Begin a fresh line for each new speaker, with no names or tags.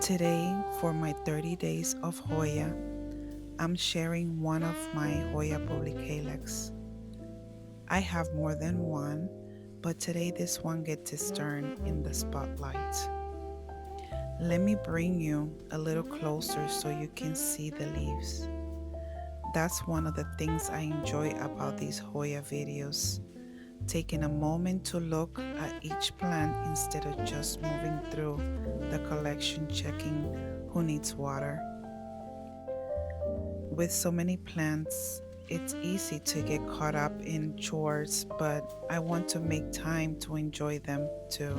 Today, for my 30 days of Hoya, I'm sharing one of my Hoya publicalex. I have more than one, but today this one gets its turn in the spotlight. Let me bring you a little closer so you can see the leaves. That's one of the things I enjoy about these Hoya videos. Taking a moment to look at each plant instead of just moving through the collection checking who needs water. With so many plants, it's easy to get caught up in chores, but I want to make time to enjoy them too.